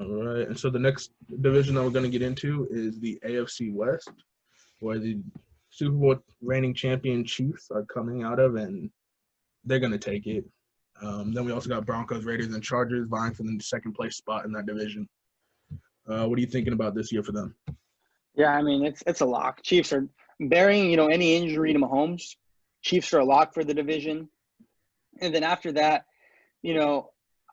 All right. And so the next division that we're going to get into is the AFC West, where the Super Bowl reigning champion Chiefs are coming out of, and they're going to take it. Then we also got Broncos, Raiders, and Chargers vying for the second place spot in that division. What are you thinking about this year for them? Yeah, I mean, it's a lock. Chiefs are bearing, any injury to Mahomes. Chiefs are a lock for the division. And then after that,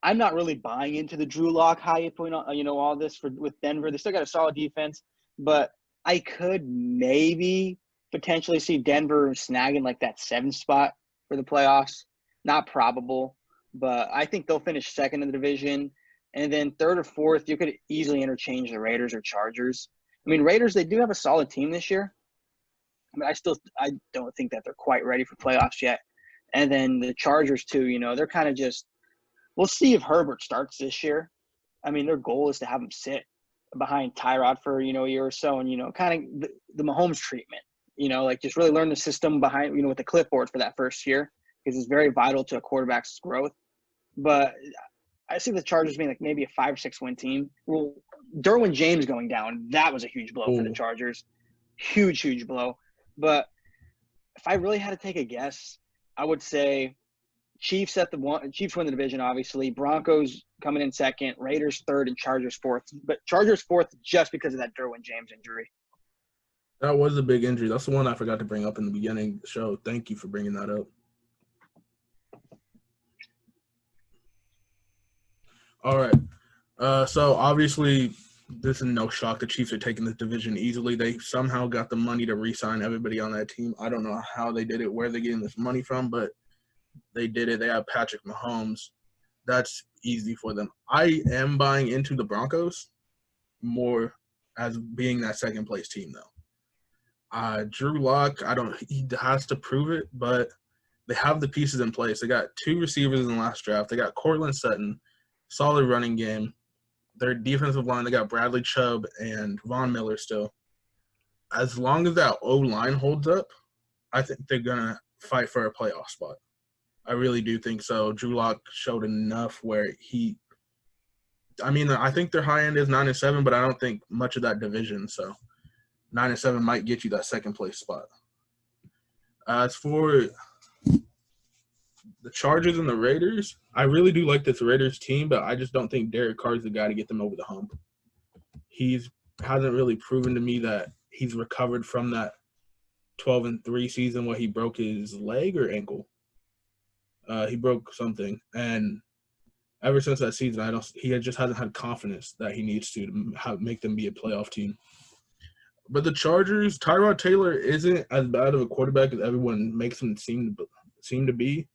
I'm not really buying into the Drew Lock hype, all this with Denver. They still got a solid defense, but I could maybe potentially see Denver snagging like that 7th spot for the playoffs. Not probable, but I think they'll finish second in the division. And then third or fourth, you could easily interchange the Raiders or Chargers. I mean, Raiders, they do have a solid team this year. But I don't think that they're quite ready for playoffs yet. And then the Chargers too, they're kind of just – we'll see if Herbert starts this year. I mean, their goal is to have him sit behind Tyrod for, a year or so and, kind of the Mahomes treatment, like just really learn the system behind, with the clipboard for that first year because it's very vital to a quarterback's growth. But I see the Chargers being like maybe a 5 or 6 win team. Well, Derwin James going down, that was a huge blow for the Chargers. Huge blow. But if I really had to take a guess, I would say Chiefs win the division, obviously. Broncos coming in second, Raiders third, and Chargers fourth. But Chargers fourth just because of that Derwin James injury. That was a big injury. That's the one I forgot to bring up in the beginning of the show. Thank you for bringing that up. All right. So obviously, this is no shock. The Chiefs are taking this division easily. They somehow got the money to re-sign everybody on that team. I don't know how they did it, where they're getting this money from, but they did it. They have Patrick Mahomes. That's easy for them. I am buying into the Broncos more as being that second place team, though. Drew Lock, he has to prove it, but they have the pieces in place. They got 2 receivers in the last draft. They got Cortland Sutton, solid running game. Their defensive line, they got Bradley Chubb and Von Miller still. As long as that O-line holds up, I think they're going to fight for a playoff spot. I really do think so. Drew Lock showed enough where I think their high end is 9-7, but I don't think much of that division. So 9-7 might get you that second place spot. As for the Chargers and the Raiders, I really do like this Raiders team, but I just don't think Derek Carr is the guy to get them over the hump. He hasn't really proven to me that he's recovered from that 12-3 season where he broke his leg or ankle. He broke something, and ever since that season, he just hasn't had confidence that he needs to make them be a playoff team. But the Chargers, Tyrod Taylor isn't as bad of a quarterback as everyone makes him seem to be.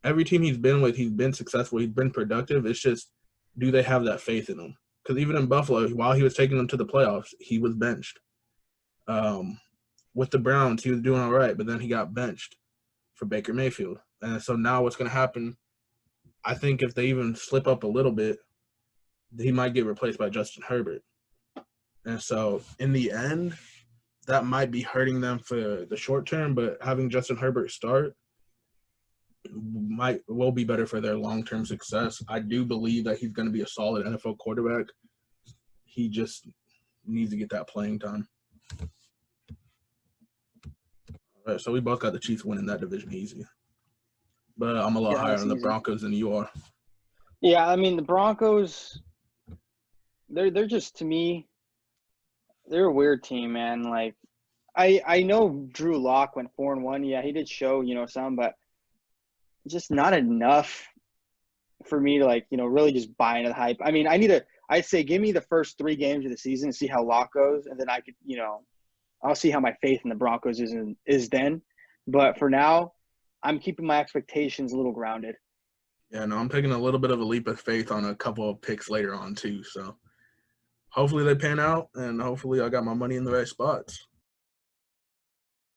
Every team he's been with, he's been successful. He's been productive. It's just, do they have that faith in him? Because even in Buffalo, while he was taking them to the playoffs, he was benched. With the Browns, he was doing all right, but then he got benched for Baker Mayfield. And so now what's going to happen, I think if they even slip up a little bit, he might get replaced by Justin Herbert. And so in the end, that might be hurting them for the short term, but having Justin Herbert start will be better for their long-term success. I do believe that he's going to be a solid NFL quarterback. He just needs to get that playing time. All right, so we both got the Chiefs winning that division easy. But I'm a lot higher on the Broncos than you are. Yeah, I mean, the Broncos, they're just, to me, they're a weird team, man. Like, I know Drew Lock went 4-1. Yeah, he did show, some, but just not enough for me to, really just buy into the hype. I mean, I'd say give me the first 3 games of the season and see how Lock goes, and then I could, I'll see how my faith in the Broncos is then. But for now, I'm keeping my expectations a little grounded. Yeah, no, I'm taking a little bit of a leap of faith on a couple of picks later on too. So hopefully they pan out, and hopefully I got my money in the right spots.